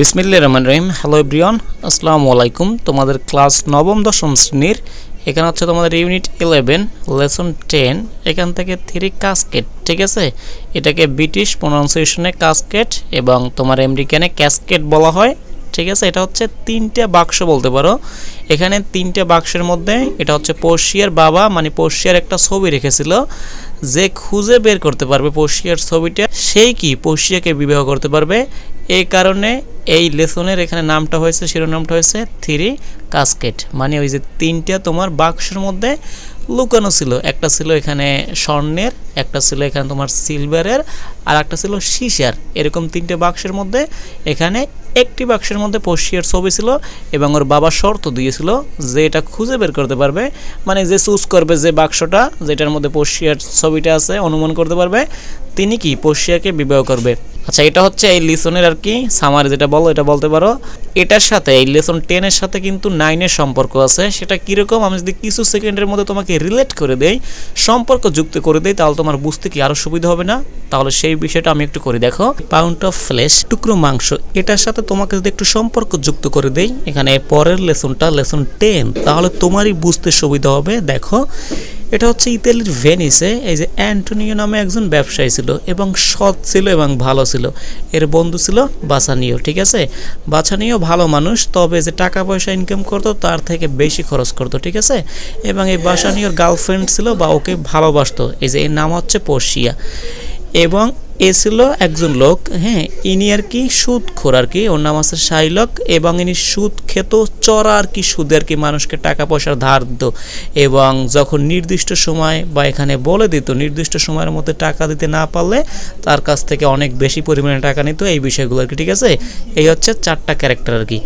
বিসমিল্লাহির রহমানির রহিম। Hello everyone, আসসালামু আলাইকুম। তোমাদের ক্লাস নবম দশম শ্রেণীর এখানে হচ্ছে তোমাদের ইউনিট 11 লেসন 10 এখান থেকে 3 কাসকেড, ঠিক আছে। এটাকে ব্রিটিশ প্রনাউন্সিয়েশনে কাসকেড এবং তোমার আমেরিকানে ক্যাসকেড বলা হয়, ঠিক আছে। এটা হচ্ছে 3টা বাক্স বলতে পারো। এখানে 3টা বাক্সের মধ্যে এটা হচ্ছে পর্শিয়ার বাবা, মানে পর্শিয়ার একটা ছবি রেখেছিল। যে খুঁজে বের করতে পারবে পর্শিয়ার ছবিটা, সেই কি পর্শিয়াকে বিবাহ করতে পারবে। এই কারণে এই লেসনের এখানে নামটা হয়েছে, শিরোনামটা হয়েছে 3 কাসকেড, মানে ওই যে 3টা তোমার বাক্সের মধ্যে লুকানো ছিল। একটা ছিল এখানে স্বর্ণের, একটা ছিল এখানে তোমার সিলভারের, আর একটা ছিল সীসার। এরকম 3টে বাক্সের মধ্যে এখানে একটি বাক্সের মধ্যে পর্শিয়ার ছবি ছিল এবং ওর বাবা শর্ত দিয়েছিল যে এটা খুঁজে বের করতে পারবে, মানে যে চুজ করবে যে বাক্সটা যেটার মধ্যে পর্শিয়ার ছবিটা আছে অনুমান করতে পারবে, তিনি কি পর্শিয়াকে বিবাহ করবে। আচ্ছা, এটা হচ্ছে এই লেসনের আর কি সামারি, যেটা বলো এটা বলতে পারো। এটার সাথে এই লেসন 10 এর সাথে কিন্তু 9 এর সম্পর্ক আছে। সেটা কিরকম আমি যদি কিছু সেকেন্ডের মধ্যে তোমাকে রিলেট করে দেই, সম্পর্ক যুক্ত করে দেই, তাহলে তোমার বুঝতে কি আরো সুবিধা হবে না? তাহলে সেই বিষয়টা আমি একটু করে দেখো। পাউন্ড অফ ফ্লেশ, টুকরো মাংস, এটার সাথে তোমাকে যদি একটু সম্পর্ক যুক্ত করে দেই এখানে পরের লেসনটা লেসন 10, তাহলে তোমারই বুঝতে সুবিধা হবে। দেখো, এটা হচ্ছে ইতালির ভেনিসে এই যে অ্যান্টোনিও নামে একজন ব্যবসায়ী ছিল এবং সৎ ছিল এবং ভালো ছিল। এর বন্ধু ছিল বাসানিও, ঠিক আছে। বাসানিও ভালো মানুষ, তবে যে টাকা পয়সা ইনকাম করতো তার থেকে বেশি খরচ করতো, ঠিক আছে। এবং এই বাসানিওর গার্লফ্রেন্ড ছিল বা ওকে ভালোবাসতো, এই যে এর নাম হচ্ছে পর্শিয়া। এবং এ ছিল একজন লোক, হ্যাঁ, ইনি আর কি সুদখোর আর কি, ওর নাম আছে শাইলক। এবং ইনি সুদ খেত, চড়া আর কি সুদে আর কি মানুষকে টাকা পয়সা ধার দিত। এবং যখন নির্দিষ্ট সময় বা এখানে বলে দিত নির্দিষ্ট সময়ের মধ্যে টাকা দিতে না পারলে তার কাছ থেকে অনেক বেশি পরিমাণে টাকা নিত, এই বিষয়গুলো আর কি, ঠিক আছে। এই হচ্ছে 4টা ক্যারেক্টার আর কি।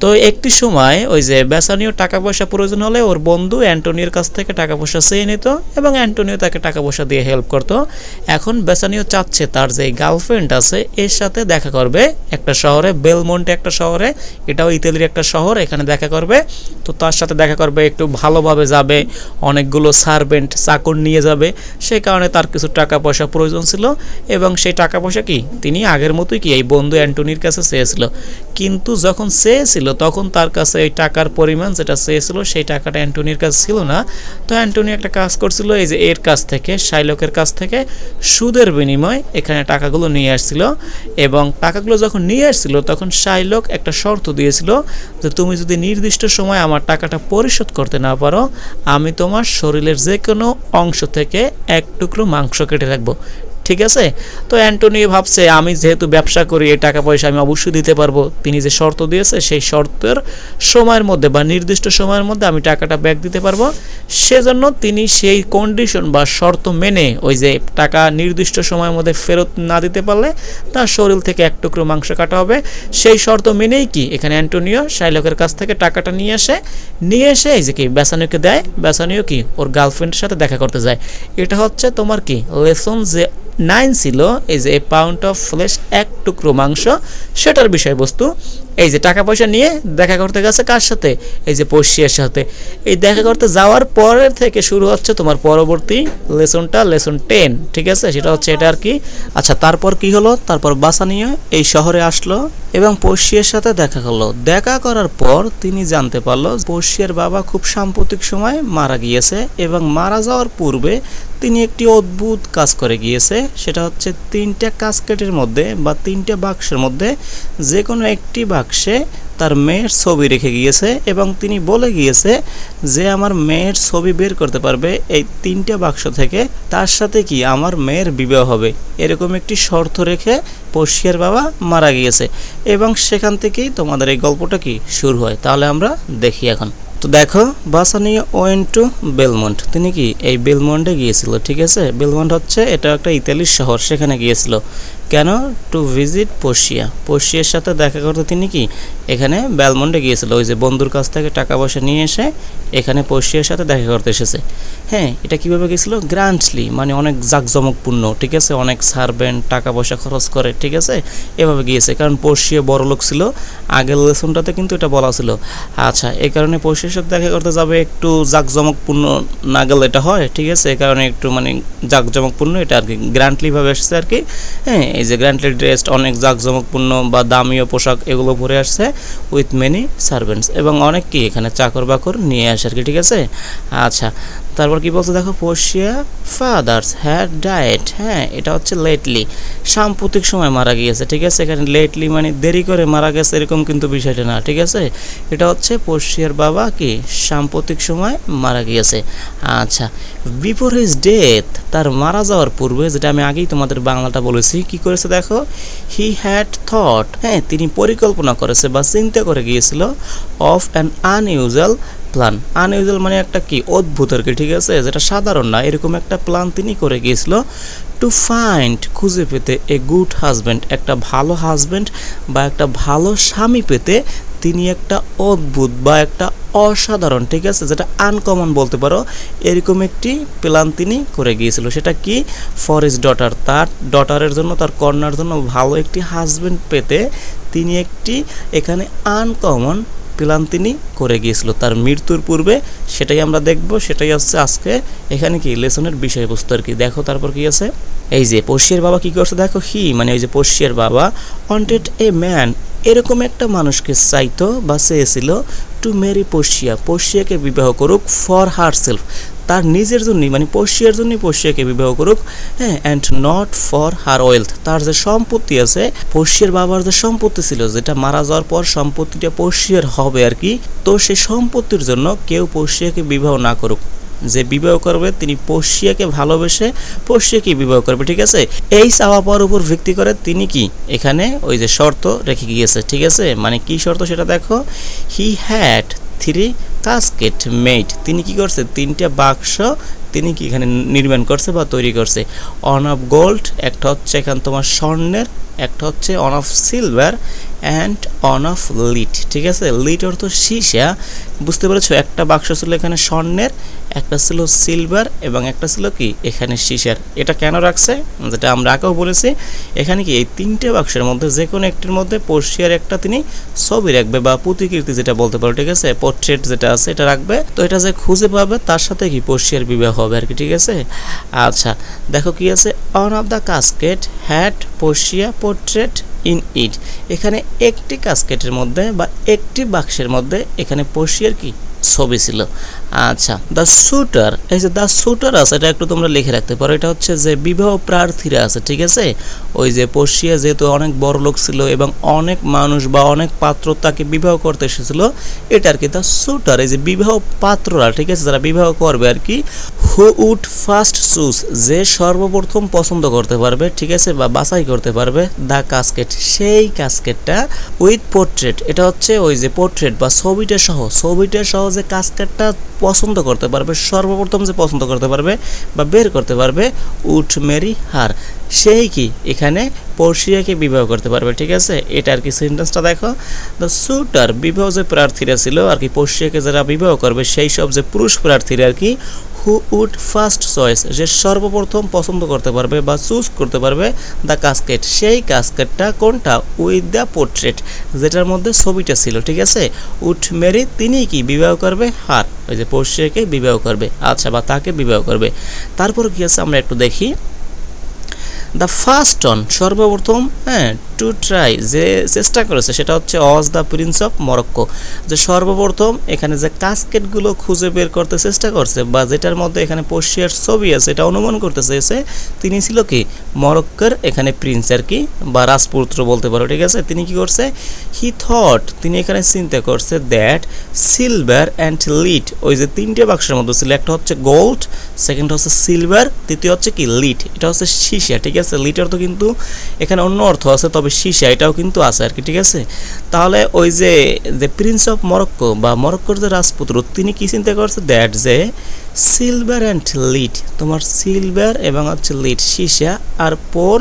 তো একটি সময় ওই যে বেসানিও টাকা পয়সা প্রয়োজন হলে ওর বন্ধু অ্যান্টোনিওর কাছ থেকে টাকা পয়সা চেয়ে নিত এবং অ্যান্টোনিও তাকে টাকা পয়সা দিয়ে হেল্প করতো। এখন বেসানিও চাচ্ছে তার যে গার্লফ্রেন্ড আছে এর সাথে দেখা করবে একটা শহরে, বেলমন্টে একটা শহরে, এটাও ইতালির একটা শহর, এখানে দেখা করবে। তো তার সাথে দেখা করবে, একটু ভালোভাবে যাবে, অনেকগুলো সার্ভেন্ট চাকর নিয়ে যাবে। সেই কারণে তার কিছু টাকা পয়সা প্রয়োজন ছিল এবং সেই টাকা পয়সা কি তিনি আগের মতোই কি এই বন্ধু অ্যান্টোনির কাছে চেয়েছিল। কিন্তু যখন চেয়েছিল তখন তার কাছে এই টাকার পরিমাণ যেটা চেয়েছিল সেই টাকাটা অ্যান্টোনির কাছে ছিল না। তো অ্যান্টোনি একটা কাজ করছিল, এই যে এর কাছ থেকে, শাইলকের কাছ থেকে সুদের বিনিময় এখানে টাকাগুলো নিয়ে আসছিল। এবং টাকাগুলো যখন নিয়ে আসছিল তখন শাইলক একটা শর্ত দিয়েছিল যে তুমি যদি নির্দিষ্ট সময় আমার টাকাটা পরিশোধ করতে না পারো, আমি তোমার শরীরের যে কোনো অংশ থেকে এক টুকরো মাংস কেটে রাখবো, ঠিক আছে। তো অ্যান্টোনিও ভাবছে আমি যেহেতু ব্যবসা করি এই টাকা পয়সা আমি অবশ্যই দিতে পারবো। তিনি যে শর্ত দিয়েছে সেই শর্তের সময়ের মধ্যে বা নির্দিষ্ট সময়ের মধ্যে আমি টাকাটা ব্যাক দিতে পারবো। সেজন্য তিনি সেই কন্ডিশন বা শর্ত মেনে ওই যে টাকা নির্দিষ্ট সময়ের মধ্যে ফেরত না দিতে পারলে তার শরীর থেকে এক টুকরো মাংস কাটা হবে। সেই শর্ত মেনেই কি এখানে অ্যান্টোনিও শাইলকের কাছ থেকে টাকাটা নিয়ে এসে এই যে কি বেসানিওকে দেয়। বেসানিও কি ওর গার্লফ্রেন্ডের সাথে দেখা করতে যায়। এটা হচ্ছে তোমার কি লেসন যে 9 ছিল, এই যে এ পাউন্ড অফ ফ্লেশ, এক টুকরো মাংস, সেটার বিষয়বস্তু। এই যে টাকা পয়সা নিয়ে দেখা করতে গেছে কার সাথে, এই যে পর্শিয়ার সাথে। এই দেখা করতে যাওয়ার পরের থেকে শুরু হচ্ছে তোমার পরবর্তী লেসনটা লেসন 10, ঠিক আছে। সেটা হচ্ছে এটা আর কি। আচ্ছা, তারপর কি হলো, তারপর বাসানিও এই শহরে আসলো এবং পর্শিয়ার সাথে দেখা করলো। দেখা করার পর তিনি জানতে পারলো পর্শিয়ার বাবা খুব সাম্প্রতিক সময় মারা গিয়েছে এবং মারা যাওয়ার পূর্বে তিনি একটি অদ্ভুত কাজ করে গিয়েছে। সেটা হচ্ছে 3টা কাসকেটের মধ্যে বা 3টা বাক্সের মধ্যে যে কোনো একটি বাক্সে তার মেয়ের ছবি রেখে গিয়েছে এবং তিনি বলে গিয়েছে যে আমার মেয়ের ছবি বের করতে পারবে এই 3টা বাক্স থেকে তার সাথে কি আমার মেয়ের বিবাহ হবে, এরকম একটি শর্ত রেখে পর্শিয়ার বাবা মারা গিয়েছে। এবং সেখান থেকেই তোমাদের এই গল্পটা কি শুরু হয়। তাহলে আমরা দেখি এখন। তো দেখো, বাসানিও ওয়েন্ট টু বেলমন্ট, তিনি কি এই বেলমন্টে গিয়েছিল, ঠিক আছে। বেলমন্ট হচ্ছে এটা একটা ইতালির শহর, সেখানে গিয়েছিল কেন, টু ভিজিট পর্শিয়া, পর্শিয়ার সাথে দেখা করতে তিনি কি এখানে বেলমন্টে গিয়েছিল। ওই যে বন্ধুর কাছ থেকে টাকা পয়সা নিয়ে এসে এখানে পর্শিয়ার সাথে দেখা করতে এসেছে। হ্যাঁ, এটা কিভাবে গেছিল, গ্র্যান্ডলি, মানে অনেক জাঁকজমকপূর্ণ, ঠিক আছে, অনেক সার্ভেন্ট টাকা পয়সা খরচ করে, ঠিক আছে, এভাবে গিয়েছে। কারণ পর্শিয়া বড় লোক ছিল, আগের লেসনটাতে কিন্তু এটা বলা ছিল। আচ্ছা, এই কারণে পর্শিয়ার সাথে দেখা করতে যাবে, একটু জাঁকজমকপূর্ণ না গেলে এটা হয়, ঠিক আছে। এই কারণে একটু মানে জাঁকজমকপূর্ণ এটা আর কি, গ্র্যান্ডলি ভাবে এসেছে আর কি। হ্যাঁ, এই যে গ্র্যান্ডলি ড্রেসড, অনেক জাঁকজমকপূর্ণ বা দামিও পোশাক এগুলো পরে আসছে, উইথ মেনি সার্ভেন্টস, এবং অনেক কি এখানে চাকর বাকর নিয়ে আসে আর কি, ঠিক আছে। আচ্ছা, তারপর কি বলছে দেখো, পোর্শিয়া ফাদার্স হ্যাড ডায়েড, হ্যাঁ এটা হচ্ছে লেটলি, সাম্প্রতিক সময় মারা গিয়েছে, ঠিক আছে। এখানে লেটলি মানে দেরি করে মারা গেছে এরকম কিন্তু বিষয়টা না, ঠিক আছে। এটা হচ্ছে পোর্শিয়ার বাবা কি সাম্প্রতিক সময় মারা গিয়েছে। আচ্ছা, বিফোর হিজ ডেথ, তার মারা যাওয়ার পূর্বে, যেটা আমি আগেই তোমাদের বাংলাটা বলেছি, কি করেছে দেখো, হি হ্যাড থট, হ্যাঁ তিনি পরিকল্পনা করেছে বা চিন্তা করে গিয়েছিল, of an unusual plan. Unusual মানে একটা কি অদ্ভুত আর কি, ঠিক আছে, যেটা সাধারণ না, এরকম একটা প্ল্যান তিনি করে গিয়েছিল, টু ফাইন্ড খুঁজে পেতে, এ গুড হাজব্যান্ড একটা ভালো হাজব্যান্ড বা একটা ভালো স্বামী পেতে তিনি একটা অদ্ভুত বা একটা অসাধারণ, ঠিক আছে, যেটা আনকমন বলতে পারো, এরকম একটি প্ল্যান তিনি করে গিয়েছিল। সেটা কি, ফর হিজ ডটার, তার ডটারের জন্য, তার কন্যার জন্য ভালো একটি হাজব্যান্ড পেতে তিনি একটি এখানে আনকমন প্ল্যান তিনি করে গিয়েছিল তার মৃত্যুর পূর্বে। সেটাই আমরা দেখব, সেটাই হচ্ছে আজকে এখানে কি লেসনের বিষয়বস্তু আর কি। দেখো তারপর কি আছে, এই যে পোর্শিয়ার বাবা কি করছে দেখো, হি মানে ওই যে পোর্শিয়ার বাবা, ওয়ান্টেড এ ম্যান, এরকম একটা মানুষকে চাইতো বা চেয়েছিল, টু ম্যারি পোর্শিয়া, পোর্শিয়াকে বিবাহ করুক, ফর হার সেলফ, তার নিজের জন্যই, মানে পোর্শিয়ার জন্যই পোর্শিয়াকে বিবাহ করুক, হ্যাঁ, and not for her wealth, তার যে সম্পত্তি আছে, পোর্শিয়ার বাবার যে সম্পত্তি ছিল, যেটা মারা যাওয়ার পর সম্পত্তিটা পোর্শিয়ার হবে আর কি, তো সেই সম্পত্তির জন্য কেউ পোর্শিয়াকে বিবাহ না করুক, যে বিবাহ করবে তিনি পোর্শিয়াকে ভালোবেসে পোর্শিয়াকে বিবাহ করবে, ঠিক আছে। এই চাওয়া পাওয়ার উপর ভিত্তি করে তিনি কি এখানে ওই যে শর্ত রেখে গিয়েছে, ঠিক আছে। মানে কি শর্ত সেটা দেখো, হি হ্যাড 3 কাস্কেট মেড, তিনি কি করছে 3টা বাক্স তিনি কি এখানে নির্মাণ করছে বা তৈরি করছে, অন অফ গোল্ড, একটা হচ্ছে এখানে তোমার স্বর্ণের, একটা হচ্ছে on of silver and on of lead, ঠিক আছে। লিড অর্থ সীসা, বুঝতে পেরেছো, একটা বাক্স ছিল এখানে স্বর্ণের, একটা ছিল সিলভার এবং একটা ছিল কি এখানে সীসার। এটা কেন রাখছে, যেটা আমরা আগেও বলেছি, এখানে কি এই 3টে বাক্সের মধ্যে যে কোনো একটির মধ্যে পোর্শিয়ার একটা তিনি ছবি রাখবে বা প্রতিকৃতি যেটা বলতে পারো, ঠিক আছে, পোর্ট্রেট যেটা আছে এটা রাখবে, তো এটা যে খুঁজে পাবে তার সাথে কি পোর্শিয়ার বিবাহ হবে আর কি, ঠিক আছে। আচ্ছা দেখো কি আছে, on of the casket had Portia portrait in it, এখানে একটি কাস্কেটের মধ্যে বা একটি বাক্সের মধ্যে এখানে পোর্শিয়ার কি ছবি ছিল। আচ্ছা, দ্য শুটার, এই যে দ্য শুটার আছে, এটা একটু তোমরা লিখে রাখতে পারো, এটা হচ্ছে যে বিবাহ প্রার্থীরা আছে, ঠিক আছে। ওই যে পোর্শিয়া যেহেতু অনেক বড় লোক ছিল এবং অনেক মানুষ বা অনেক পাত্র তাকে বিবাহ করতে এসেছিল, এটা আর কি দ্য শুটার, এই যে বিবাহ পাত্ররা, ঠিক আছে, যারা বিবাহ করবে আর কি, হু উড ফার্স্ট চুজ, যে সর্বপ্রথম পছন্দ করতে পারবে, ঠিক আছে, বা বাছাই করতে পারবে, দ্য কাস্কেট, সেই কাস্কেটটা উইথ পোর্ট্রেট, এটা হচ্ছে ওই যে পোর্ট্রেট বা ছবিটা সহ যে কাস্কেটটা পছন্দ করতে পারবে, সর্বপ্রথম যে পছন্দ করতে পারবে বা বের করতে পারবে, উড মেরি হার, সেই কি এখানে পোর্শিয়াকে বিবাহ করতে পারবে, ঠিক আছে। এটা আর কি সেন্টেন্সটা দেখো, দ্য শুটার, বিবাহ যে প্রার্থীরা ছিল আর কি, পোর্শিয়াকে যারা বিবাহ করবে সেই সব যে পুরুষ প্রার্থীরা আর কি, হু উড ফার্স্ট চয়েস, যে সর্বপ্রথম পছন্দ করতে পারবে বা চুজ করতে পারবে দ্য কাস্কেট, সেই কাস্কেটটা কোনটা, উইথ দ্য পোর্ট্রেট, যেটার মধ্যে ছবিটা ছিল, ঠিক আছে। উড মেরি, তিনি কি বিবাহ করবে, হার, ওই যে পোর্শিয়াকে বিবাহ করবে, আচ্ছা, বা তাকে বিবাহ করবে। তারপর কি আছে আমরা একটু দেখি, দ্য ফার্স্ট অন, সর্বপ্রথম, হ্যাঁ, টু ট্রাই, যে চেষ্টা করেছে সেটা হচ্ছে was the prince of Morocco, যে সর্বপ্রথম এখানে যে কাস্কেটগুলো খুঁজে বের করতে চেষ্টা করছে বা যেটার মধ্যে এখানে পোর্শিয়ার ছবি আছে এটা অনুমান করতে চেয়েছে, তিনি ছিল কি মরক্কোর এখানে প্রিন্স আর কি, বা রাজপুত্র বলতে পারো, ঠিক আছে। তিনি কি করছে, হি থট, তিনি এখানে চিন্তা করছে, দ্যাট সিলভার অ্যান্ড লিড, ওই যে 3টে বাক্সের মধ্যে ছিল, একটা হচ্ছে গোল্ড, সেকেন্ড হচ্ছে সিলভার, তৃতীয় হচ্ছে কি লিড, এটা হচ্ছে সীসা, ঠিক আছে। লিড অর্থ কিন্তু এখানে অন্য অর্থ আছে, তবে সীসা এটাও কিন্তু আছে আর কি, ঠিক আছে। তাহলে ওই যে প্রিন্স অফ মরক্কো বা মরক্কোর যে রাজপুত্র, তিনি কি চিন্তা করছে, দ্যাট যে সিলভার অ্যান্ড লিড, তোমার সিলভার এবং হচ্ছে লিড সীসা আর পোর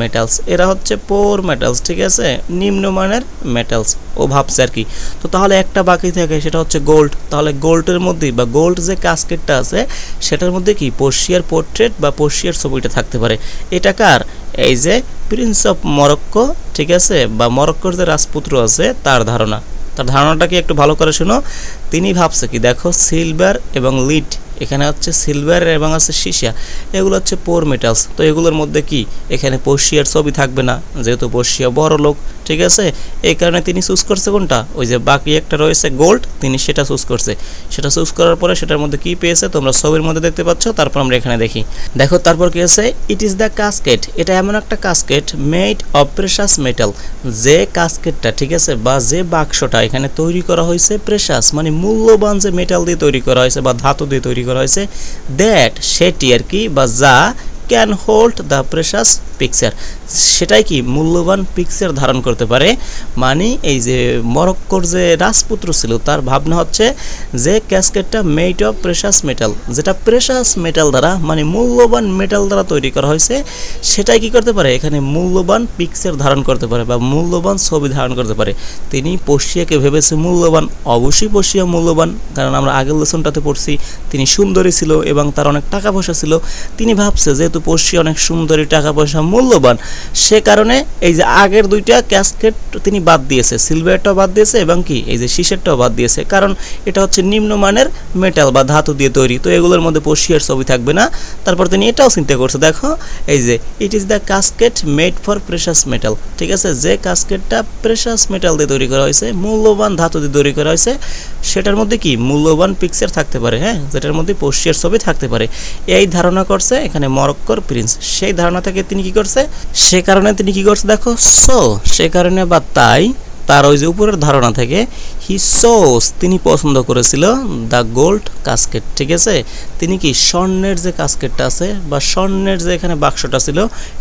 মেটালস, এরা হচ্ছে পোর মেটালস, ঠিক আছে, নিম্নমানের মেটালস, ও ভাবছে আর কি। তো তাহলে একটা বাকি থাকে, সেটা হচ্ছে গোল্ড, তাহলে গোল্ডের মধ্যেই বা গোল্ড যে কাস্কেটটা আছে সেটার মধ্যে কি পোর্শিয়ার পোর্ট্রেট বা পোর্শিয়ার ছবিটা থাকতে পারে। এটা কার, এই যে প্রিন্স অফ মরক্কো, ঠিক আছে, বা মরক্কোর যে রাজপুত্র আছে তার ধারণা। তার ধারণাটাকে একটু ভালো করে শোনো, তিনি ভাবছে কি দেখো, সিলভার এবং লিড এখানে হচ্ছে সিলভার এবং আছে সীসা, এগুলো হচ্ছে পোর মেটালস। তো এগুলোর মধ্যে কি এখানে পর্ষিয়ার ছবি থাকবে না, যেহেতু পর্ষিয়া বড় লোক, ঠিক আছে। এই কারণে তিনি চুজ করছে কোনটা, ওই যে বাকি একটা রয়েছে গোল্ড, তিনি সেটা চুজ করছে। সেটা চুজ করার পরে সেটার মধ্যে কি পেয়েছে তোমরা ছবির মধ্যে দেখতে পাচ্ছ। তারপর আমরা এখানে দেখি, দেখো তারপর কি আছে, ইট ইজ দ্য কাস্কেট, এটা এমন একটা casket made of precious metal, যে কাস্কেটটা, ঠিক আছে, বা যে বাক্সটা এখানে তৈরি করা হয়েছে প্রেশাস মানে মূল্যবান যে মেটাল দিয়ে তৈরি করা হয়েছে বা ধাতু দিয়ে তৈরি করা হয়েছে, দ্যাট সেটি আর কি, বা যা can hold the precious picture, সেটাই কি মূল্যবান পিকচার ধারণ করতে পারে। মানে এই যে মরক্কোর যে রাজপুত্র ছিল তার ভাবনা হচ্ছে যে ক্যাসকেটটা মেড অফ প্রেশাস মেটাল, যেটা প্রেশাস মেটাল দ্বারা মানে মূল্যবান মেটাল দ্বারা তৈরি করা হয়েছে, সেটাই কি করতে পারে এখানে মূল্যবান পিকচার ধারণ করতে পারে বা মূল্যবান ছবি ধারণ করতে পারে। তিনি পর্ষিয়াকে ভেবেছে মূল্যবান, অবশ্যই পর্ষিয়া মূল্যবান, কারণ আমরা আগের লেসনটাতে পড়ছি তিনি সুন্দরী ছিল এবং তার অনেক টাকা পয়সা ছিল। তিনি ভাবছে যেহেতু পর্ষিয়া অনেক সুন্দরী, টাকা পয়সা মূল্যবান, সে কারণে এই যে আগের দুইটা ক্যাসকেট তিনি বাদ দিয়েছে, সিলভারটাও বাদ দিয়েছে এবং কি এই যে সীসারটাও বাদ দিয়েছে, কারণ এটা হচ্ছে নিম্নমানের মেটাল বা ধাতু দিয়ে তৈরি, তো এগুলোর মধ্যে পর্ষিয়ার ছবি থাকবে না। তারপর তিনি এটাও চিন্তা করছে, দেখো এই যে it is the casket made for precious metal, ঠিক আছে, যে কাস্কেটটা প্রেশাস মেটাল দিয়ে তৈরি করা হয়েছে, মূল্যবান ধাতু দিয়ে তৈরি করা হয়েছে, সেটার মধ্যে কি মূল্যবান পিকচার থাকতে পারে, হ্যাঁ, যেটার মধ্যে পর্ষিয়ার ছবি থাকতে পারে। এই ধারণা করছে এখানে মরক্কোর প্রিন্স। সেই ধারণা থেকে তিনি কি করছে, সে কারণে তিনি কি করছে দেখো, সে কারণে বা তাই তার ওই যে উপরের ধারণা থেকে হি সোস তিনি পছন্দ করেছিল দ্য গোল্ড কাস্কেট, ঠিক আছে। তিনি কি স্বর্ণের যে কাস্কেটটা আছে বা স্বর্ণের যে এখানে বাক্সটা ছিল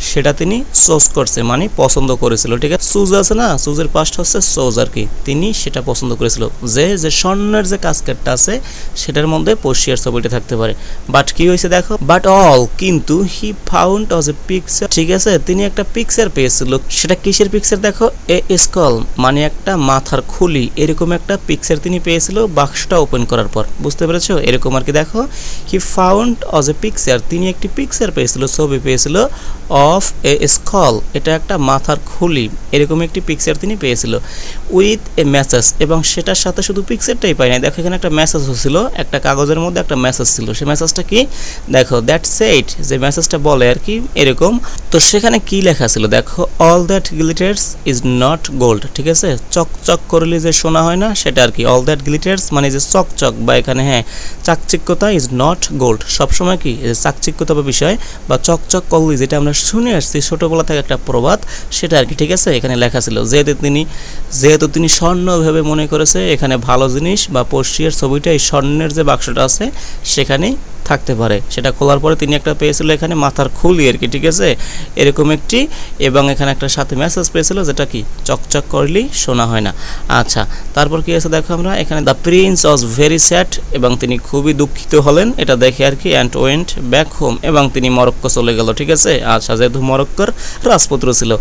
সেটা তিনি সোস করছে মানে পছন্দ করেছিল, ঠিক আছে। সুজ আছে না, সুজের পাশটা হচ্ছে সোজ আর কি, তিনি সেটা পছন্দ করেছিল যে যে স্বর্ণের যে কাস্কেটটা আছে সেটার মধ্যে পর্ষিয়ার ছবিটা থাকতে পারে। বাট কি হয়েছে দেখো, বাট অল কিন্তু he found Aja a picture, ঠিক আছে, তিনি একটা পিকচার পেয়েছিল। সেটা কিসের পিকচার দেখো, এ স্কল মানে একটা মাথার খুলি, এরকম একটা পিকচার তিনি পেয়েছিল বাক্সটা ওপেন করার পর, বুঝতে পেরেছো, এরকম আর কি। দেখো he found Aja a picture, তিনি একটি পিকচার পেয়েছিল, ছবি পেয়েছিল, অফ এ স্কল, এটা একটা মাথার খুলি, এরকম একটি পিকচার তিনি পেয়েছিল, উইথ এ মেসেজ, এবং সেটার সাথে শুধু পিকচারটাই পাই নাই, দেখো এখানে একটা মেসেজ ছিল, একটা কাগজের মধ্যে একটা মেসেজ ছিল। সেই মেসেজটা কি দেখো, দ্যাট সেড, যে মেসেজটা বলে আর কি এরকম। তো সেখানে কি লেখা ছিল দেখো, all that glitters is not gold, ঠিক আছে, চকচক করলে যে সোনা হয় না সেটা আর কি, অল দ্যাট গ্লিটার্স মানে যে চকচক বা এখানে হ্যাঁ চাকচিক্যতা, ইজ নট গোল্ড, সবসময় কি চাকচিক্যতা বা বিষয় বা চকচক করলে, যেটা আমরা শুনে আসছি ছোটোবেলা থেকে একটা প্রবাদ, সেটা আর কি, ঠিক আছে। এখানে লেখা ছিল যেহেতু তিনি স্বর্ণ ভেবে মনে করেছে এখানে ভালো জিনিস বা পর্ষিয়ার ছবিটা এই স্বর্ণের যে বাক্সটা আছে সেখানেই থাকতে পারে। সেটা খোলার পরে তিনি একটা পেয়েছিল এখানে মাথার খুলি আর কি, ঠিক আছে, এরকম একটি, এবং এখানে একটা সাথে মেসেজ পেয়েছিল যেটা কি চকচক করলেই শোনা হয় না। আচ্ছা, তারপর কি আছে দেখো আমরা এখানে, the Prince was very sad, এবং তিনি খুবই দুঃখিত হলেন এটা দেখে আর কি, অ্যান্ড ওয়েন্ট ব্যাক হোম, এবং তিনি মরক্কো চলে গেল, ঠিক আছে। আচ্ছা, যেহেতু মরক্কোর রাজপুত্র ছিল।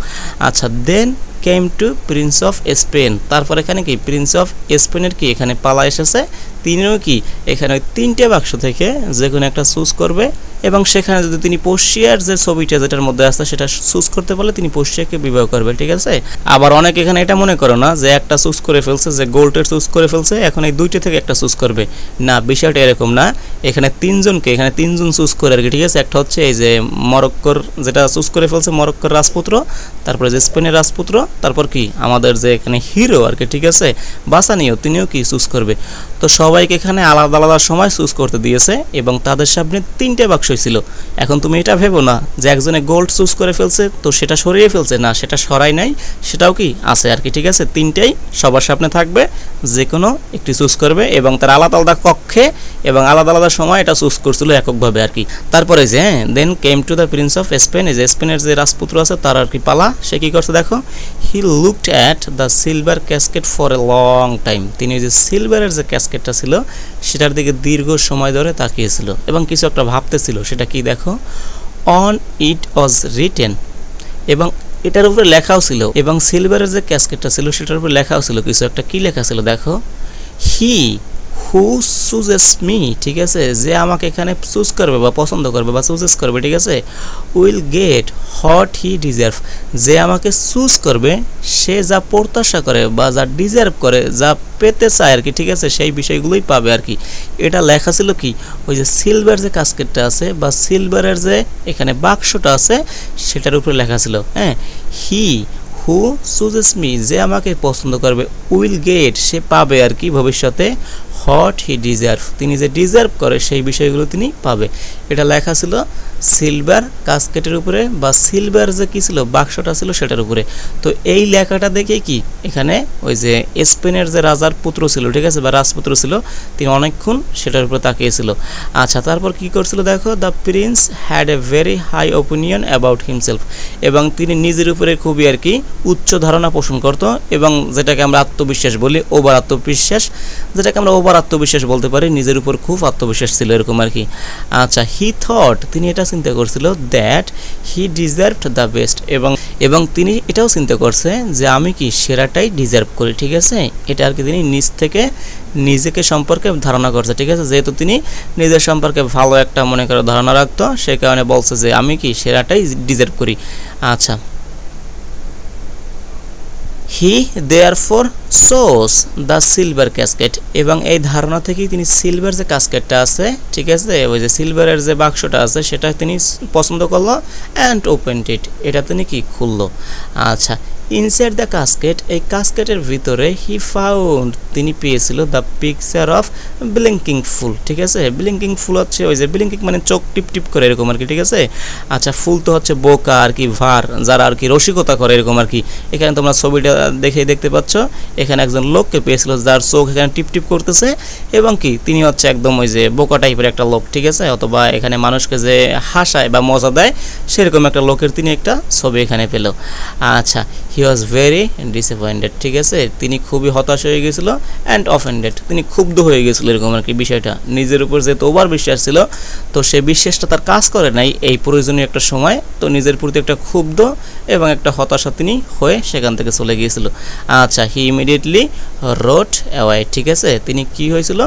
আচ্ছা, then came to prince of Spain, তারপর এখানে কি প্রিন্স অফ স্পেনের কি এখানে পালা এসেছে, তিনিও কি এখানে ওই তিনটে বাক্স থেকে যে কোনো একটা চুজ করবে, এবং সেখানে যদি তিনি পর্ষিয়ার যে ছবিটা যেটার মধ্যে আছে সেটা চুজ করতে পারলে তিনি পর্ষিয়াকে বিবাহ করবে, ঠিক আছে। আবার অনেক এখানে এটা মনে করো না যে একটা চুজ করে ফেলছে, যে গোল্ডের চুজ করে ফেলছে, এখন এই দুইটা থেকে একটা চুজ করবে, না, বিষয়টা এরকম না। এখানে তিনজন চুজ করে আর কি, ঠিক আছে। একটা হচ্ছে এই যে মরক্কোর যেটা চুজ করে ফেলছে মরক্কোর রাজপুত্র, তারপরে যে স্পেনের রাজপুত্র, তারপর কি আমাদের যে এখানে হিরো আর কি, ঠিক আছে, বাসানিও, তিনিও কি চুজ করবে। তো সবাইকে এখানে আলাদা আলাদা সময় চুজ করতে দিয়েছে এবং তাদের সামনে তিনটে বাক্স ছিল। এখন তুমি এটা ভেবো না যে একজনে গোল্ড চুজ করে ফেলছে তো সেটা সরিয়ে ফেলছে, না, সেটা সরাই নাই, সেটাও কি আছে আর কি, ঠিক আছে। তিনটেই সবার সামনে থাকবে, যে কোনো একটি চুজ করবে এবং তার আলাদা আলাদা কক্ষে এবং আলাদা আলাদা সময় এটা চুজ করছিল এককভাবে আর কি। তারপরে যে then came to the prince of Spain, এই যে স্পেনের যে রাজপুত্র আছে তার আর কি পালা, সে কি করছে দেখো, he looked at the silver casket for a long time, তিনি যে সিলভারের যে ক্যাসকেটটা ছিল সেটার দিকে দীর্ঘ সময় ধরে তাকিয়েছিল এবং কিছু একটা ভাবতেছিল, সেটা কি দেখো, অন ইট ওয়াজ রিটেন, এবং এটার উপরে লেখাও ছিল, এবং সিলভারের যে ক্যাসকেটটা ছিল সেটার উপরে লেখাও ছিল কিছু একটা, কি লেখা ছিল দেখো, হি হু চুজেস মি, ঠিক আছে, যে আমাকে এখানে চুজ করবে বা পছন্দ করবে বা চুজেস করবে, ঠিক আছে, will get what he deserve, যে আমাকে চুজ করবে সে যা প্রত্যাশা করে বা যা ডিজার্ভ করে, যা পেতে চায় আর কি, ঠিক আছে, সেই বিষয়গুলোই পাবে আর কি। এটা লেখা ছিল কি, ওই যে সিলভার যে কাস্কেটটা আছে বা সিলভারের যে এখানে বাক্সটা আছে সেটার উপরে লেখা ছিল, হ্যাঁ, হি হু চুজেস মি, যে আমাকে পছন্দ করবে, উইল গেট, সে পাবে আর কি ভবিষ্যতে, হোয়াট হি ডিজার্ভ, তিনি যে ডিজার্ভ করে সেই বিষয়গুলো তিনি পাবে। এটা লেখা ছিল সিলভার কাস্কেটের উপরে বা সিলভার যে কী ছিল বাক্সটা ছিল সেটার উপরে। তো এই লেখাটা দেখে কি এখানে ওই যে স্পেনের যে রাজার পুত্র ছিল, ঠিক আছে, বা রাজপুত্র ছিল, তিনি অনেকক্ষণ সেটার উপরে তাকিয়েছিল। আচ্ছা, তারপর কি করছিল দেখো, the prince had a very high opinion about himself, এবং তিনি নিজের উপরে খুবই আর কি উচ্চ ধারণা পোষণ করত, এবং যেটাকে আমরা আত্মবিশ্বাস বলি, ওভার আত্মবিশ্বাস, যেটাকে আমরা ওভার আত্মবিশ্বাস বলতে পারি, নিজের উপর খুব আত্মবিশ্বাস ছিল এরকম আর কি। আচ্ছা, হি থট, তিনি এটা চিন্তা করছিল, that he deserved the best, এবং তিনি এটাও চিন্তা করছে যে আমি কি সেরাটাই ডিজার্ভ করি, ঠিক আছে, এটা আর কি তিনি নিজ থেকে নিজেকে সম্পর্কে ধারণা করছে, ঠিক আছে, যেহেতু তিনি নিজের সম্পর্কে ভালো একটা মনে করে ধারণা রাখতো, সে কারণে বলছে যে আমি কি সেরাটাই ডিজার্ভ করি। আচ্ছা, he therefore chose the silver casket, এবং এই ধারণা থেকেই তিনি সিলভার যে কাস্কেটটা আছে, ঠিক আছে, ওই যে সিলভারের যে বাক্সটা আছে সেটা তিনি পছন্দ করলো, অ্যান্ড ওপেন্ড ইট, এটা তিনি কি খুললো। আচ্ছা, ইনসাইড দ্য কাস্কেট, এই কাস্কেটের ভিতরে হি ফাউন্ড, তিনি পেয়েছিল দ্য পিকচার অফ ব্লিঙ্কিং ফুল, ঠিক আছে, ব্লিঙ্কিং ফুল হচ্ছে ওই যে ব্লিঙ্কিং মানে চোখ টিপ টিপ করে এরকম আর কি, ঠিক আছে। আচ্ছা, ফুল তো হচ্ছে বোকা আর কি, ভার, যারা আর কি রসিকতা করে এরকম আর কি। এখানে তোমরা ছবিটা দেখতে পাচ্ছ, এখানে একজন লোককে পেয়েছিল যার চোখ এখানে টিপ টিপ করতেছে, এবং কি তিনি হচ্ছে একদম ওই যে বোকা টাইপের একটা লোক, ঠিক আছে, অথবা এখানে মানুষকে যে হাসায় বা মজা দেয় সেরকম একটা লোকের তিনি একটা ছবি এখানে পেল। আচ্ছা, হি ওয়াজ ভেরি ডিসঅ্যাপয়েন্টেড, ঠিক আছে, তিনি খুবই হতাশ হয়ে গেছিল, অ্যান্ড অফেন্ডেড, তিনি ক্ষুব্ধ হয়ে গেছিল এরকম আর কি। বিষয়টা নিজের উপর যেহেতু ওভার বিশ্বাস ছিল, তো সে বিশ্বাসটা তার কাজ করে নাই এই প্রয়োজনীয় একটা সময়, তো নিজের প্রতি একটা ক্ষুব্ধ এবং একটা হতাশা তিনি হয়ে সেখান থেকে চলে গিয়েছিল। আচ্ছা, হি ইমিডিয়েটলি রোট অ্যাওয়ে, ঠিক আছে, তিনি কি হয়েছিল,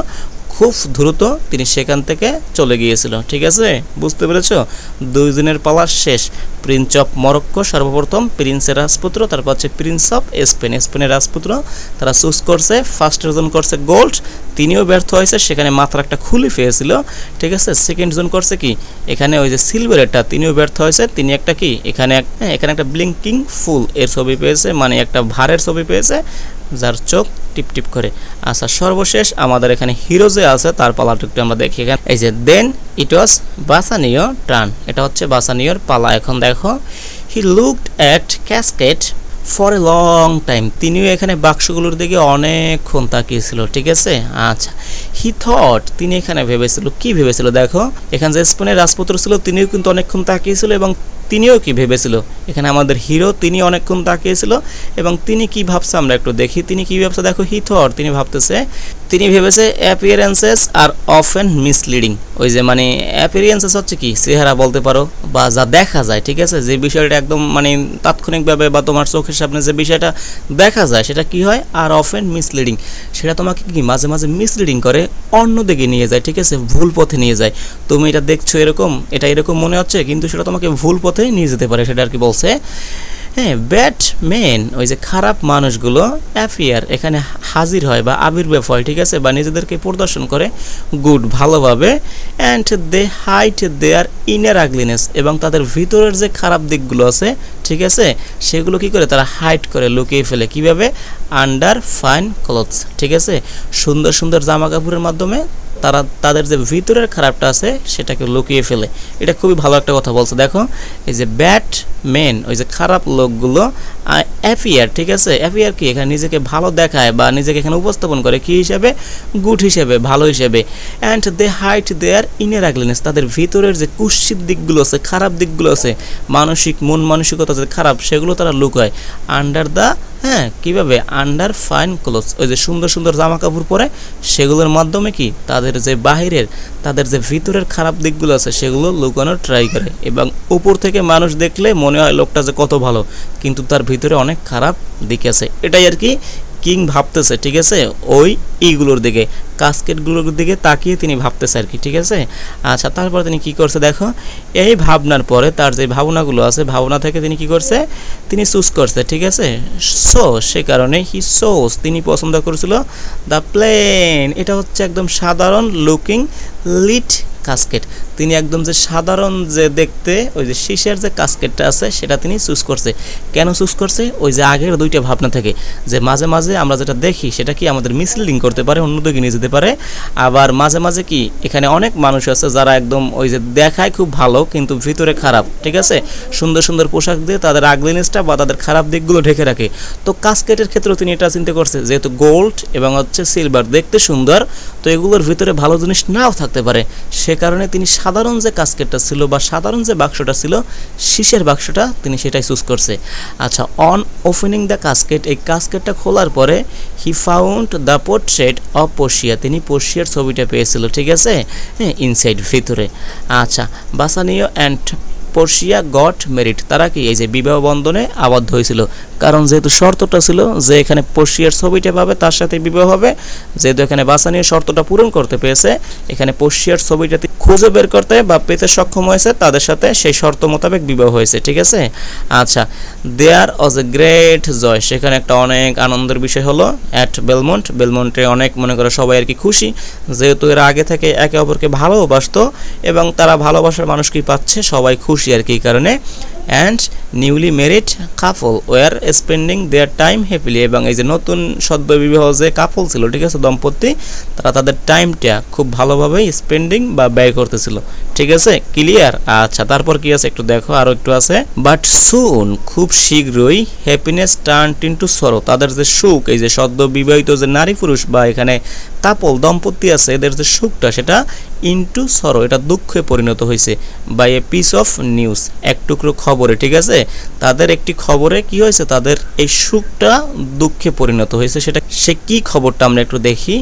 খুব দ্রুত তিনি সেখান থেকে চলে গিয়েছিল, ঠিক আছে, বুঝতে পেরেছ। দুইজনের পালা শেষ। প্রিন্স অফ মরক্কো সর্বপ্রথম, প্রিন্সের রাজপুত্র, তারপর হচ্ছে প্রিন্স অফ স্পেন, স্পেনের রাজপুত্র, তারা চুজ করছে, ফার্স্টের জন করছে গোল্ড, তিনিও ব্যর্থ হয়েছে, সেখানে মাত্র একটা খুলি পেয়েছিল, ঠিক আছে। সেকেন্ড জন করছে কি এখানে ওই যে সিলভারেরটা, তিনিও ব্যর্থ হয়েছে, তিনি একটা কি এখানে একটা ব্লিঙ্কিং ফুল এর ছবি পেয়েছে, মানে একটা ভারের ছবি পেয়েছে যার চোখ টিপ টিপ করে। আচ্ছা, সর্বশেষ আমাদের এখানে হিরো যে আছে তার পালাটা একটু আমরা দেখি। এখানে এই যে দেন ইট ওয়াজ বাসানিও টার্ন, এটা হচ্ছে বাসানিওর পালা। এখন দেখো, he looked at casket for a long time, তিনিও এখানে বাক্সগুলোর দিকে অনেকক্ষণ তাকিয়েছিল, ঠিক আছে। আচ্ছা, হি থট, তিনি এখানে ভেবেছিল, কি ভেবেছিল দেখো, এখানে যে স্পেনের রাজপুত্র ছিল তিনিও কিন্তু অনেকক্ষণ তাকিয়েছিল, এবং তিনিও কি ভেবেছিল, এখানে আমাদের হিরো তিনি অনেকক্ষণ তাকিয়েছিল, এবং তিনি কি ভাবছে আমরা একটু দেখি, তিনি কি ভাবছে দেখো, হি থট, তিনি ভেবেছে অ্যাপিয়ারেন্সেস আর অফেন মিসলিডিং, ওই যে মানে অ্যাপিয়ারেন্সেস হচ্ছে কি চেহারা বলতে পারো, বা যা দেখা যায়, ঠিক আছে, যে বিষয়টা একদম মানে তাৎক্ষণিকভাবে বা তোমার চোখের সামনে যে বিষয়টা দেখা যায় সেটা কি হয়, আর অফেন মিসলিডিং, সেটা তোমাকে কি মাঝে মাঝে মিসলিডিং করে, অন্যদিকে নিয়ে যায়, ঠিক আছে, ভুল পথে নিয়ে যায়। তুমি এটা দেখছো এরকম, এটা এরকম মনে হচ্ছে, কিন্তু সেটা তোমাকে ভুল পথে নিয়ে যেতে পারে, সেটা আর কি বলছে। হ্যাঁ, ব্যাড মেন, ওই যে খারাপ মানুষগুলো, অ্যাপিয়ার এখানে হাজির হয় বা আবির্ভাব হয়, ঠিক আছে, বা নিজেদেরকে প্রদর্শন করে গুড ভালোভাবে, and they hide their inner ugliness, এবং তাদের ভিতরের যে খারাপ দিকগুলো আছে, ঠিক আছে, সেগুলো কি করে তারা হাইড করে, লুকিয়ে ফেলে, কিভাবে, আন্ডার ফাইন ক্লথস, ঠিক আছে, সুন্দর সুন্দর জামা কাপড়ের মাধ্যমে তারা তাদের যে ভিতরের খারাপটা আছে সেটাকে লুকিয়ে ফেলে। এটা খুবই ভালো একটা কথা বলছে, দেখো, এই যে ব্যাড মেন, ওই যে খারাপ লোকগুলো, অ্যাপিয়ার, ঠিক আছে, অ্যাপিয়ার কি এখানে নিজেকে ভালো দেখায় বা নিজেকে এখানে উপস্থাপন করে কি হিসাবে, গুড হিসেবে, ভালো হিসেবে, and they hide their inner ugliness, তাদের ভিতরের যে কুৎসিত দিকগুলো আছে, খারাপ দিকগুলো আছে, মানসিক মন মানসিকতা যে খারাপ, সেগুলো তারা লুকায় আন্ডার দ্য, হ্যাঁ, কীভাবে, আন্ডার ফাইন ক্লোথস, ওই যে সুন্দর সুন্দর জামা কাপড় পরে সেগুলোর মাধ্যমে কি তাদের যে বাহিরের, তাদের যে ভিতরের খারাপ দিকগুলো আছে সেগুলো লুকানোর ট্রাই করে, এবং উপর থেকে মানুষ দেখলে মনে হয় লোকটা যে কত ভালো, কিন্তু তার ভিতরে অনেক খারাপ দিক আছে। এটাই আর কি কিং ভাবতেছে, ঠিক আছে, ওই এইগুলোর দিকে, কাস্কেটগুলোর দিকে তাকিয়ে তিনি ভাবতেছে আর কি, ঠিক আছে। আচ্ছা, তারপর তিনি কি করছে দেখো, এই ভাবনার পরে তার যে ভাবনাগুলো আছে, ভাবনা থেকে তিনি কি করছে, তিনি চুজ করছে, ঠিক আছে। সো সে কারণে হি সোস, তিনি পছন্দ করেছিল দ্য প্লেন, এটা হচ্ছে একদম সাধারণ লুকিং লিড কাস্কেট, তিনি একদম যে সাধারণ যে দেখতে ওই যে শীষের যে কাস্কেটটা আছে সেটা তিনি চুজ করছে। কেন চুজ করছে? ওই যে আগের দুইটা ভাবনা থেকে, যে মাঝে মাঝে আমরা যেটা দেখি সেটা কি আমাদের মিসলিডিং করতে পারে, অন্যদিকে নিয়ে যেতে পারে। আবার মাঝে মাঝে কি এখানে অনেক মানুষ আছে যারা একদম ওই যে দেখায় খুব ভালো কিন্তু ভিতরে খারাপ, ঠিক আছে, সুন্দর সুন্দর পোশাক দিয়ে তাদের আগলিনেসটা বা তাদের খারাপ দিকগুলো ঢেকে রাখে। তো কাস্কেটের ক্ষেত্রেও তিনি এটা চিন্তা করছে, যেহেতু গোল্ড এবং হচ্ছে সিলভার দেখতে সুন্দর, তো এগুলোর ভিতরে ভালো জিনিস নাও থাকতে পারে, সে কারণে তিনি সাধারণ যে কাস্কেটটা ছিল বা সাধারণ যে বাক্সটা ছিল, শীষের বাক্সটা, তিনি সেটাই চুজ করছে। আচ্ছা, অন ওপেনিং দ্য কাস্কেট, এই কাস্কেটটা খোলার পরে he found the portrait of Portia, তিনি পোর্শিয়ার ছবিটা পেয়েছিল, ঠিক আছে, হ্যাঁ, ইনসাইড ভিতরে। আচ্ছা, বাসানিও অ্যান্ড পোর্শিয়া গট মেরিড, তারা কি এই যে বিবাহ বন্ধনে আবদ্ধ হয়েছিল, কারণ যেহেতু শর্তটা ছিল যে এখানে পোর্শিয়ার ছবিটা পাবে তার সাথে বিবাহ হবে, যেহেতু এখানে বাসানিও শর্তটা পূরণ করতে পেরেছে, এখানে পোর্শিয়ার ছবিটাতে খুঁজে বের করতে বা পেতে সক্ষম হয়েছে, তাদের সাথে সেই শর্ত মোতাবেক বিবাহ হয়েছে, ঠিক আছে। আচ্ছা, দেয়ার ওয়াজ এ গ্রেট জয়, সেখানে একটা অনেক আনন্দের বিষয় হলো অ্যাট বেলমন্ট, বেলমন্টে অনেক মনে করো সবাই আর কি খুশি, যেহেতু এরা আগে থেকে একে অপরকে ভালোবাসতো এবং তারা ভালোবাসার মানুষকেই পাচ্ছে, সবাই খুশি আর কি, এই কারণে। And newly married couple were spending their time happily, এবং এই যে নতুন সদ্য বিবাহ যে কাপল ছিল, ঠিক আছে, দম্পতি, তারা তাদের টাইমটা খুব ভালোভাবেই স্পেন্ডিং বা ব্যয় করতেছিল, ঠিক আছে, ক্লিয়ার। আচ্ছা, তারপর কি আছে একটু দেখো, আরও একটু আছে, বাট সুন, খুব শীঘ্রই, হ্যাপিনেস টার্নড ইনটু সরো, তাদের যে সুখ, এই যে সদ্য বিবাহিত যে নারী পুরুষ বা এখানে কাপল দম্পতি আছে, এদের যে সুখটা সেটা ইনটু সরো, এটা দুঃখে পরিণত হয়েছে, by a piece of news, এক টুকরো খবরে, ঠিক আছে, তাদের একটি খবরে কি হয়েছে, তাদের এই সুখটা দুঃখে পরিণত হয়েছে, সেটা সে কি খবরটা আমরা একটু দেখি।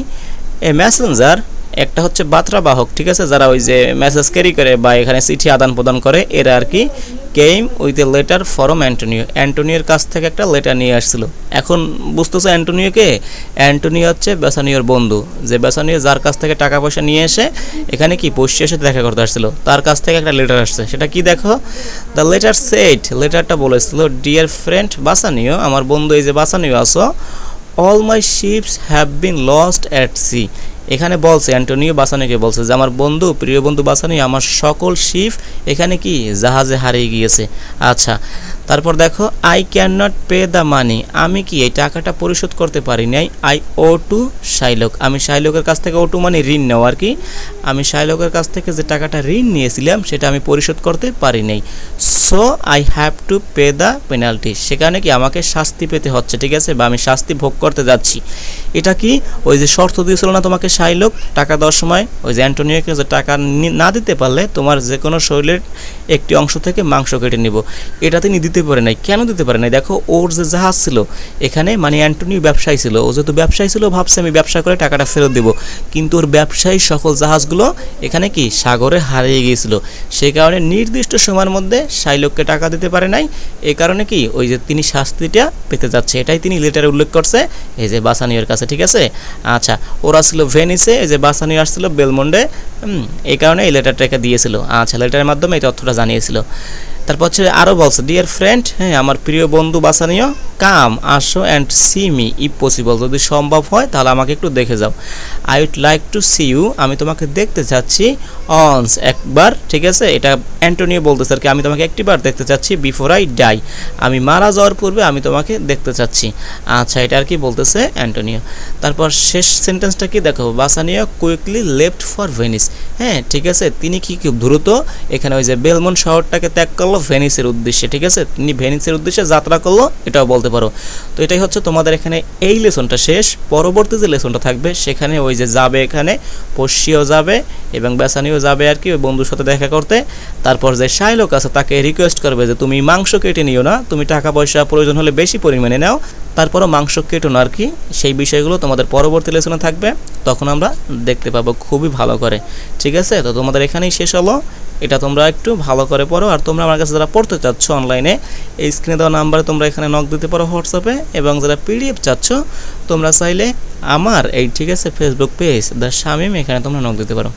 এ মেসেঞ্জার, একটা হচ্ছে বার্তাবাহক, ঠিক আছে, যারা ওই যে মেসেজ ক্যারি করে বা এখানে চিঠি আদান প্রদান করে, এরা আর কি came with a letter from Antonio, অ্যান্টোনিওর কাছ থেকে একটা লেটার নিয়ে আসছিল। এখন বুঝতেছো অ্যান্টোনিওকে, অ্যান্টোনিও হচ্ছে বেসানিওর বন্ধু, যে বেসানিও যার কাছ থেকে টাকা পয়সা নিয়ে এসে এখানে কি পোর্শিয়ার সাথে দেখা করতে আসছিল, তার কাছ থেকে একটা লেটার আসছে, সেটা কি দেখো, দ্য লেটার সেড, লেটারটা বলেছিল, ডিয়ার ফ্রেন্ড বাসানিও, আমার বন্ধু এই যে বাসানিও আছো, all my ships have been lost at sea, এখানে বলছে অ্যান্টোনিও বাসানিওকে বলছে যে আমার বন্ধু, প্রিয় বন্ধু বাসানিও, আমার সকল শিপ এখানে কি জাহাজে হারিয়ে গিয়েছে। আচ্ছা, তারপর দেখো, I can not pay the money, আমি কি এই টাকাটা পরিশোধ করতে পারি নাই, আই ও টু শাইলক, আমি শাইলকের কাছ থেকে ও টু মানে ঋণ নেওয়া আর কি, আমি শাইলকের কাছ থেকে যে টাকাটা ঋণ নিয়েছিলাম সেটা আমি পরিশোধ করতে পারি নাই, so I have to pay the penalty, সেখানে কি আমাকে শাস্তি পেতে হচ্ছে, ঠিক আছে, বা আমি শাস্তি ভোগ করতে যাচ্ছি। এটা কি ওই যে শর্ত দিয়েছিল না তোমাকে শাইলক টাকা দেওয়ার সময়, ওই যে অ্যান্টোনিওকে যে টাকা না দিতে পারলে তোমার যে কোনো শরীরের একটি অংশ থেকে মাংস কেটে নিব, এটা তিনি দিতে পারে নাই। কেন দিতে পারে নাই? দেখো, ওর যে জাহাজ ছিল এখানে, মানে অ্যান্টোনিও ব্যবসায়ী ছিল, ও যেহেতু ব্যবসায়ী ছিল ভাবছে আমি ব্যবসা করে টাকাটা ফেরত দেব, কিন্তু ওর ব্যবসায়ী সকল জাহাজগুলো এখানে কি সাগরে হারিয়ে গিয়েছিল, সেই কারণে নির্দিষ্ট সময়ের মধ্যে শাইলককে টাকা দিতে পারে নাই, এই কারণে কি ওই যে তিনি শাস্তিটা পেতে যাচ্ছে, এটাই তিনি লেটারে উল্লেখ করছে এই যে বাসানিওর কাছে, ঠিক আছে। আচ্ছা, ওরা ছিল ভেনিসে, এই যে বাসানিও আসছিল বেলমন্ডে, এই কারণে এই লেটারটাকে দিয়েছিল। আচ্ছা, লেটারের মাধ্যমে এই তথ্যটা জানিয়েছিল। তারপর হচ্ছে আরও বলছে, ডিয়ার ফ্রেন্ড, হ্যাঁ আমার প্রিয় বন্ধু বাসানিও, কাম আসো and see me if possible, যদি সম্ভব হয় তাহলে আমাকে একটু দেখে যাও, I would like to see you, আমি তোমাকে দেখতে চাচ্ছি, অনস একবার, ঠিক আছে, এটা অ্যান্টোনিও বলতেছে আর কি, আমি তোমাকে একটিবার দেখতে চাচ্ছি, বিফোর আই ডাই, আমি মারা যাওয়ার পূর্বে আমি তোমাকে দেখতে চাচ্ছি। আচ্ছা, এটা আর কি বলতেছে অ্যান্টোনিও। তারপর শেষ সেন্টেন্সটা কি দেখো, বাসানিও কুইকলি লেফট ফর ভেনিস, হ্যাঁ ঠিক আছে, তিনি কি খুব দ্রুত এখানে ওই যে বেলমন্ট শহরটাকে ত্যাগ করলো ভেনিসের উদ্দেশ্যে, ঠিক আছে, তিনি ভেনিসের উদ্দেশ্যে যাত্রা করলো, এটাও বলতে পারো। তো এটাই হচ্ছে তোমাদের এখানে এই লেসনটা শেষ। পরবর্তী যে লেসনটা থাকবে সেখানে ওই যে যাবে, এখানে পোর্শিয়াও যাবে এবং বেসানিও যাবে আর কি ওই বন্ধুর সাথে দেখা করতে, তারপর যে শাইলক আছে তাকে রিকোয়েস্ট করবে যে তুমি মাংস কেটে নিও না, তুমি টাকা পয়সা প্রয়োজন হলে বেশি পরিমাণে নাও, তারপরও মাংস কেটো না আর কি, সেই বিষয়গুলো তোমাদের পরবর্তী লেসনে থাকবে, তখন আমরা দেখতে পাবো খুবই ভালো করে। ঠিক আছে, তো তোমাদের এখানেই শেষ হলো। এটা তোমরা একটু ভালো করে পড়ো। আর তোমরা আমার কাছে যারা পড়তে চাচ্ছ অনলাইনে, এই স্ক্রিনে দেওয়া নাম্বারে তোমরা এখানে নক দিতে পারো হোয়াটসঅ্যাপে, এবং যারা পিডিএফ চাচ্ছ তোমরা চাইলে আমার এই ঠিক আছে ফেসবুক পেজ দ্য শামীম, এখানে তোমরা নক দিতে পারো।